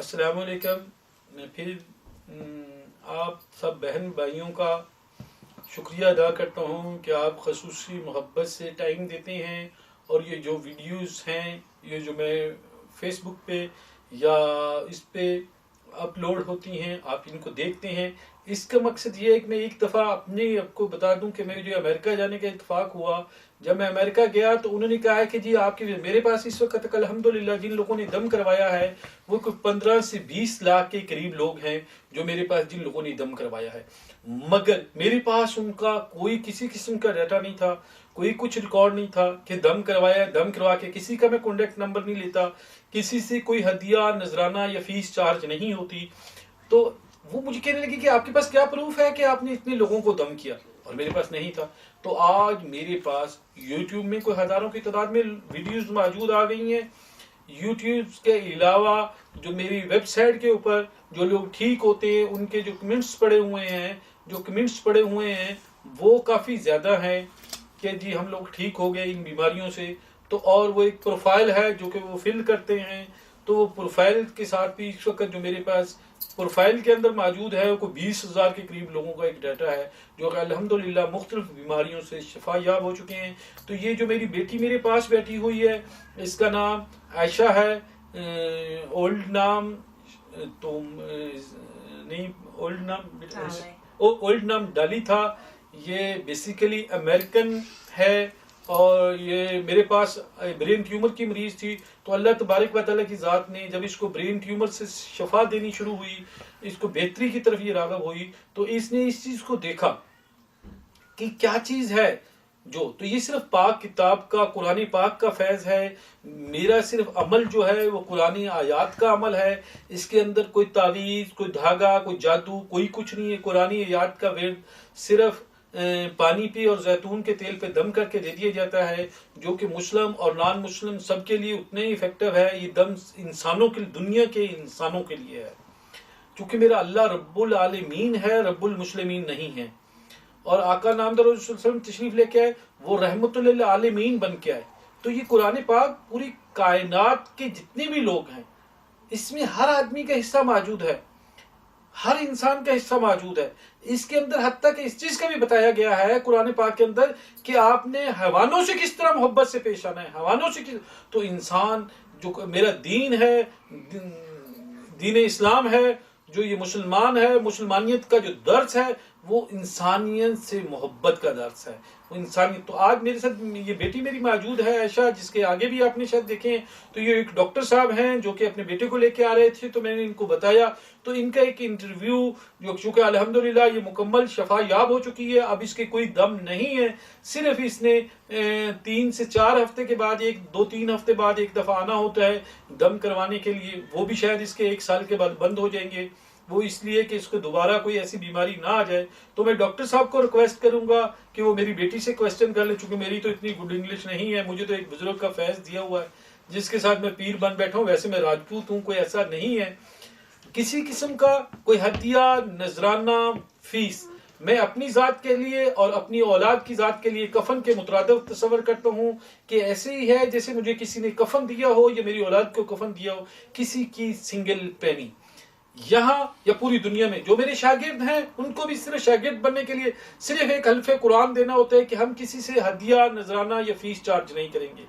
अस्सलाम वालेकुम। मैं फिर आप सब बहन भाइयों का शुक्रिया अदा करता हूँ कि आप खसूसी मोहब्बत से टाइम देते हैं और ये जो वीडियोस हैं ये जो मैं फेसबुक पे या इस पे अपलोड होती हैं आप इनको देखते हैं। इसका मकसद ये है कि मैं एक दफ़ा अपने आपको बता दूं कि मेरे जो अमेरिका जाने का इत्तेफाक हुआ, जब मैं अमेरिका गया तो उन्होंने कहा है कि जी आपके मेरे पास इस वक्त तक अल्हम्दुलिल्लाह जिन लोगों ने दम करवाया है वो कुछ 15 से 20 लाख के करीब लोग हैं जो मेरे पास जिन लोगों ने दम करवाया है, मगर मेरे पास उनका कोई किसी किस्म का डाटा नहीं था, कोई कुछ रिकॉर्ड नहीं था कि दम करवाया, दम करवा के किसी का मैं कॉन्टेक्ट नंबर नहीं लेता, किसी से कोई हदिया नजराना या फीस चार्ज नहीं होती। तो वो मुझे कहने लगी कि आपके पास क्या प्रूफ है कि आपने इतने लोगों को दम किया, और मेरे पास नहीं था। तो आज मेरे पास यूट्यूब में कोई हजारों की तादाद में वीडियोस मौजूद आ गई हैं। यूट्यूब के अलावा जो मेरी वेबसाइट के ऊपर जो लोग ठीक होते हैं उनके जो कमेंट्स पड़े हुए हैं वो काफ़ी ज़्यादा हैं कि जी हम लोग ठीक हो गए इन बीमारियों से। तो और वो एक प्रोफाइल है जो कि वो फिल करते हैं, तो वो प्रोफाइल के साथ भी इस वक्त जो मेरे पास प्रोफाइल के अंदर मौजूद है वो 20,000 के करीब लोगों का एक डाटा है जो कि अल्हम्दुलिल्लाह मुख्तलिफ बीमारियों से शिफा याब हो चुके हैं। तो ये जो मेरी बेटी मेरे पास बैठी हुई है इसका नाम आयशा है, ओल्ड नाम तो नहीं, ओल्ड नाम डाली था। ये बेसिकली अमेरिकन है और ये मेरे पास ब्रेन ट्यूमर की मरीज थी। तो अल्लाह तबारक व तआला की ज़ात ने जब इसको ब्रेन ट्यूमर से शफा देनी शुरू हुई, इसको बेहतरी की तरफ ये राग़ब हुई, तो इसने इस चीज़ को देखा कि क्या चीज़ है जो, तो ये सिर्फ पाक किताब का कुरानी पाक का फैज़ है। मेरा सिर्फ अमल जो है वो कुरानी आयात का अमल है। इसके अंदर कोई तावीज़, कोई धागा, कोई जादू, कोई कुछ नहीं है। कुरानी आयात का विर्द सिर्फ पानी पे और जैतून के तेल पे दम करके दे दिया जाता है, जो कि मुस्लिम और नॉन मुस्लिम सबके लिए उतने ही इफेक्टिव है। ये दम इंसानों के, दुनिया के इंसानों के लिए है, क्योंकि मेरा अल्लाह रब्बुल आलमीन है, रब्बुल मुस्लिमीन नहीं है। और आका नामदार तशरीफ लेके आए, वो रहमतुल्लिल आलमीन बन के आए। तो ये कुरान पाक पूरी कायनात के जितने भी लोग हैं इसमें हर आदमी का हिस्सा मौजूद है, हर इंसान का हिस्सा मौजूद है। इसके अंदर हत्ता कि इस चीज का भी बताया गया है कुरान पाक के अंदर कि आपने हैवानों से किस तरह मोहब्बत से पेश आना है, हैवानों से किस। तो इंसान जो मेरा दीन है, दीन इस्लाम है, जो ये मुसलमान है, मुसलमानियत का जो दर्स है वो इंसानियत से मोहब्बत का दर्स है, वो इंसानियत। तो आज मेरे साथ ये बेटी मेरी मौजूद है आयशा, जिसके आगे भी आपने शायद देखे। तो ये एक डॉक्टर साहब हैं जो कि अपने बेटे को लेके आ रहे थे, तो मैंने इनको बताया। तो इनका एक इंटरव्यू जो चूंकि अल्हम्दुलिल्लाह ये मुकम्मल शफा याब हो चुकी है, अब इसके कोई दम नहीं है। सिर्फ इसने 3 से 4 हफ्ते के बाद, 2-3 हफ्ते बाद एक दफ़ा आना होता है दम करवाने के लिए। वो भी शायद इसके 1 साल के बाद बंद हो जाएंगे, वो इसलिए कि इसको दोबारा कोई ऐसी बीमारी ना आ जाए। तो मैं डॉक्टर साहब को रिक्वेस्ट करूंगा कि वो मेरी बेटी से क्वेश्चन कर ले, चूंकि मेरी तो इतनी गुड इंग्लिश नहीं है। मुझे तो एक बुजुर्ग का फैज़ दिया हुआ है जिसके साथ मैं पीर बन बैठा हूँ। वैसे मैं राजपूत हूँ, कोई ऐसा नहीं है किसी किस्म का कोई हदिया नजराना फीस। मैं अपनी ज़ात के लिए और अपनी औलाद की ज़ात के लिए कफन के मुतरादिफ तस्वर करता हूँ कि ऐसे ही है जैसे मुझे किसी ने कफन दिया हो या मेरी औलाद को कफन दिया हो, किसी की सिंगल पेनी। यहाँ या पूरी दुनिया में जो मेरे शागिर्द हैं उनको भी सिर्फ शागिर्द बनने के लिए सिर्फ एक हल्फे कुरान देना होता है कि हम किसी से हदिया नजराना या फीस चार्ज नहीं करेंगे।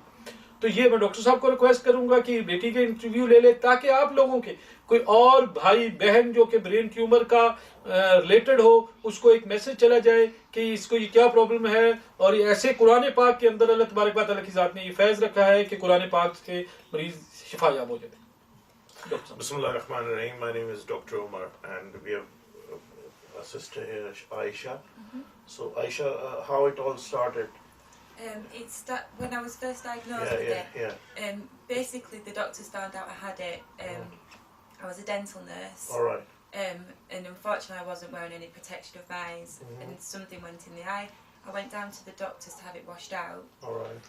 तो ये मैं डॉक्टर साहब को रिक्वेस्ट करूंगा कि बेटी का इंटरव्यू ले ले, ताकि आप लोगों के कोई और भाई बहन जो कि ब्रेन ट्यूमर का रिलेटेड हो उसको एक मैसेज चला जाए कि इसको ये क्या प्रॉब्लम है। और ऐसे कुरान पाक के अंदर अल्लाह तबारक व तआला की ज़ात ने ये फैज़ रखा है कि कुरान पाक से मरीज शिफा याब हो जाए। Bismillahirrahmanirrahim. My name is Dr. Omar, and we have a sister here, Aisha. So, Aisha, how it all started? When I was first diagnosed with it. Basically, the doctors found out I had it. I was a dental nurse. All right. And unfortunately, I wasn't wearing any protection of eyes, and something went in the eye. I went down to the doctors to have it washed out. All right.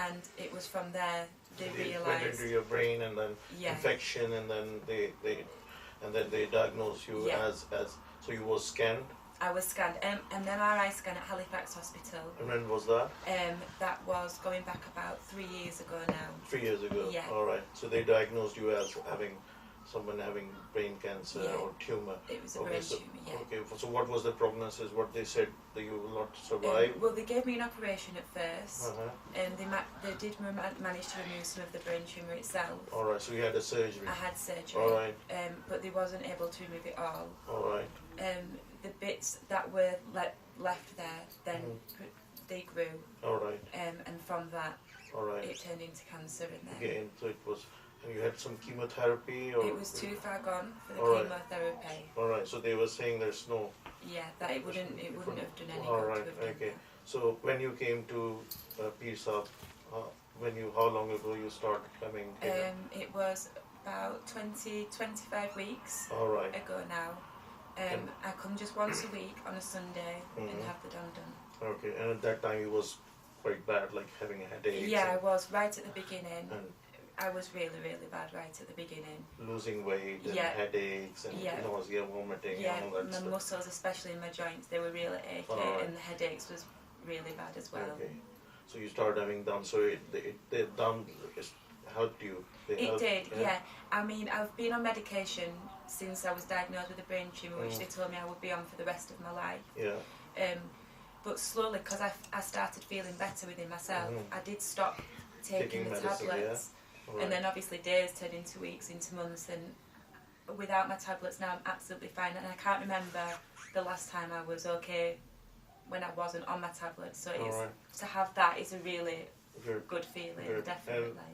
And it was from there they realised. Went into your brain, and then infection, and then they diagnosed you as. So you were scanned. I was scanned. An MRI scan at Halifax Hospital. And when was that? That was going back about 3 years ago now. 3 years ago. Yeah. All right. So they diagnosed you as having someone having brain cancer Yeah. or tumor. It was a brain so, tumour, yeah. Okay, so what was the prognosis? What they said that you will not survive? Well, they gave me an operation at first, Uh-huh. and they did manage to remove some of the brain tumour itself. All right, so you had a surgery. I had surgery, All right. but they wasn't able to remove it all. All right. The bits that were left there, then they grew, All right. and from that All right. it turned into cancer, and then Again, so it was, and you had some chemotherapy, or it was too far gone for the All right. chemotherapy. All right, so they were saying there's no. Yeah, that it wouldn't have done any All good right, to have done okay. So when you came to Pir Sahib, how long ago you started coming? that. It was about 25 weeks All right. ago now. I come just once a week on a Sunday and have the done. Okay, and at that time it was quite bad, like having a headache. Yeah, I was right at the beginning. And I was really, really bad right at the beginning. losing weight and Yeah. headaches and Yeah. nausea, vomiting, Yeah, and all that my stuff. muscles, especially in my joints, they were really achy, Alright. and the headaches was really bad as well. Okay, so you started having dum. So the dum helped you. They It helped, did, yeah. I mean, I've been on medication since I was diagnosed with a brain tumour, which they told me I would be on for the rest of my life. Yeah. But slowly, because I started feeling better within myself, I did stop taking Taking the medicine, tablets. All And right. then obviously days turned into weeks, into months, and without my tablets now I'm absolutely fine. And I can't remember the last time I was okay when I wasn't on my tablets. So it's, Alright. to have that is a really Good. good feeling, Good. definitely.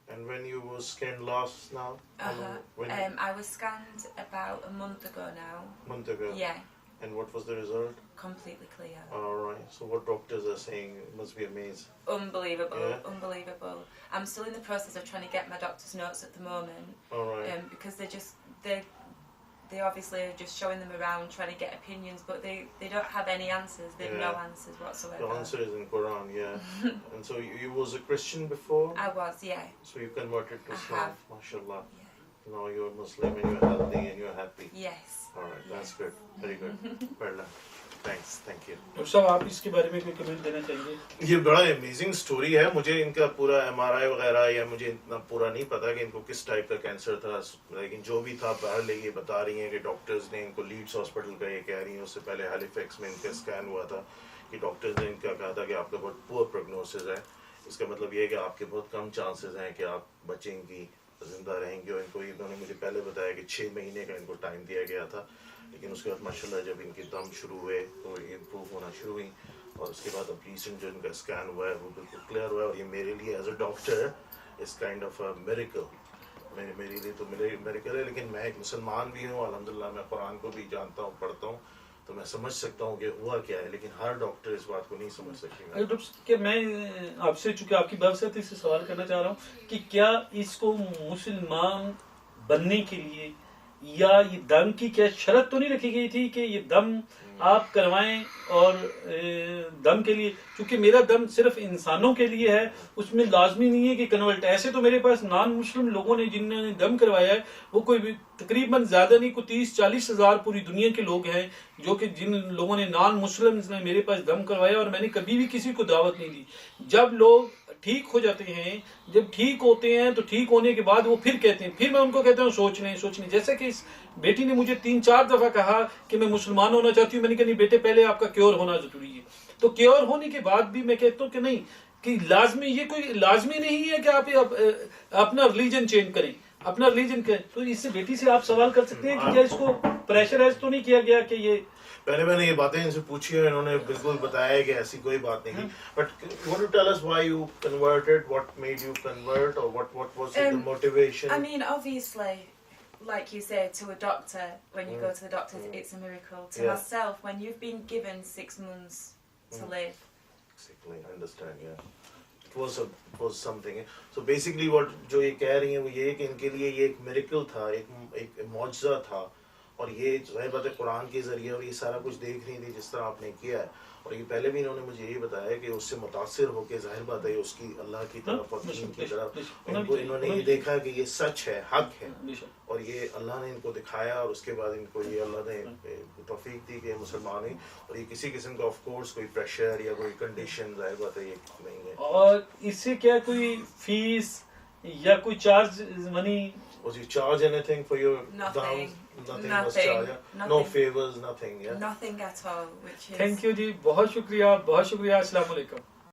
And when you were scanned last now? How long- When? I was scanned about a month ago now. Month ago. Yeah, And what was the result? completely clear. All right. So what doctors are saying? It must be amazing. Unbelievable, Yeah. unbelievable. I'm still in the process of trying to get my doctor's notes at the moment, All right. because they obviously are just showing them around trying to get opinions, but they don't have any answers. They've no Yeah. answers whatsoever. The answer is in Quran, yeah. And so you was a Christian before? I was, yeah. So you converted to I Islam, have. mashallah. Yeah. Now you're Muslim and you're healthy and you're happy. Yes. All right, that's good. Very good. Well done. Thanks. Thank you. Doctor साहब आप इसके बारे में कोई comment देना चाहेंगे? ये बड़ा अमेजिंग स्टोरी है. मुझे इनका पूरा MRI वगैरह या मुझे इतना पूरा नहीं पता कि इनको किस टाइप का कैंसर था, लेकिन जो भी था पहले ये बता रही हैं कि डॉक्टर्स ने इनको लीड्स हॉस्पिटल का ये कह रही हैं, उससे पहले हैलिफैक्स में इनका स्कैन हुआ था कि डॉक्टर्स ने इनका कहा था कि आपका बहुत पुअर प्रोग्नोसिस है. इसका मतलब ये है कि आपके बहुत कम चांसेस हैं कि आप बचेंगी, जिंदा रहेंगी. और इनको इन्होंने मुझे पहले बताया कि 6 महीने का इनको टाइम दिया गया था, लेकिन उसके बाद माशाल्लाह जब इनकी दम शुरू हुए तो ये इम्प्रूव होना शुरू हुई. और उसके बाद अब रिसेंट जो इनका स्कैन हुआ है वो बिल्कुल क्लियर हुआ है. और ये मेरे लिए एज अ डॉक्टर इस काइंड ऑफ अ मिरेकल, मेरे लिए तो मिरेकल है. लेकिन मैं एक मुसलमान भी हूँ, अल्हम्दुलिल्लाह मैं कुरान को भी जानता हूँ, पढ़ता हूँ, तो मैं समझ सकता हूँ कि हुआ क्या है. लेकिन हर डॉक्टर इस बात को नहीं समझ सकेगा. डॉक्टर मैं आपसे चूंकि आपकी बात से सवाल करना चाह रहा हूँ कि क्या इसको मुसलमान बनने के लिए या ये दम की क्या शर्त तो नहीं रखी गई थी कि ये दम आप करवाएं? और दम के लिए, क्योंकि मेरा दम सिर्फ इंसानों के लिए है, उसमें लाजमी नहीं है कि कन्वर्ट. ऐसे तो मेरे पास नॉन मुस्लिम लोगों ने जिन्होंने दम करवाया है वो कोई तकरीबन ज्यादा नहीं, कोई 30-40 हजार पूरी दुनिया के लोग हैं जो कि जिन लोगों ने नॉन मुस्लिम ने मेरे पास दम करवाया, और मैंने कभी भी किसी को दावत नहीं दी. जब लोग ठीक हो जाते हैं, जब ठीक होते हैं तो ठीक होने के बाद वो फिर कहते हैं, फिर मैं उनको कहता हूँ सोच लें. जैसे कि इस बेटी ने मुझे 3-4 दफा कहा कि मैं मुसलमान होना चाहती हूँ. मैंने कहा नहीं बेटे, पहले आपका क्योर होना जरूरी है. तो क्योर होने के बाद भी मैं कहता हूँ कि नहीं, कि लाजमी, ये कोई लाजमी नहीं है कि आप अपना रिलीजन चेंज करें, अपना रिलीजन करें. तो इससे बेटी से आप सवाल कर सकते हैं कि क्या इसको प्रेशराइज तो नहीं किया गया कि ये. पहले मैंने ये बातें इनसे पूछी है, इन्होंने बिल्कुल बताया कि ऐसी कोई बात नहीं थी. But want to tell us why you converted, what made you convert, और what was the motivation? I mean, obviously, like you said, to a doctor, when you go to the doctor, it's a miracle. To Yeah. myself, when you've been given 6 months to live, Basically, I understand, yeah. It was something. So basically, what जो ये कह रही हैं वो ये है कि इनके लिए ये एक मिरेकल था, एक मौजज़ा था. और ये ज़ाहिर बात है कुरान के ज़रिए और ये सारा कुछ देख रही थी जिस तरह आपने किया है. और ये पहले भी इन्होंने मुझे यही बताया कि उससे मुतासिर होकर ज़ाहिर बात है उसकी अल्लाह की तरफ और दीन की तरफ इन्होंने ये देखा कि ये सच है, हक है, और ये अल्लाह ने इनको दिखाया. और उसके बाद इनको ये अल्लाह ने तौफीक दी कि मुसलमान ही. और ये किसी किस्म का ऑफ कोर्स कोई प्रेशर या कोई कंडीशन ज़ाहिर बात है ये नहीं है. और इससे क्या कोई फीस या कोई charge money Was you charge anything for your Nothing. downs? Nothing was Nothing. charged. Yeah? No Nothing. favors, nothing. Yeah. Nothing at all, which is thank you जी, बहुत शुक्रिया, बहुत शुक्रिया। अस्सलाम वालेकुम।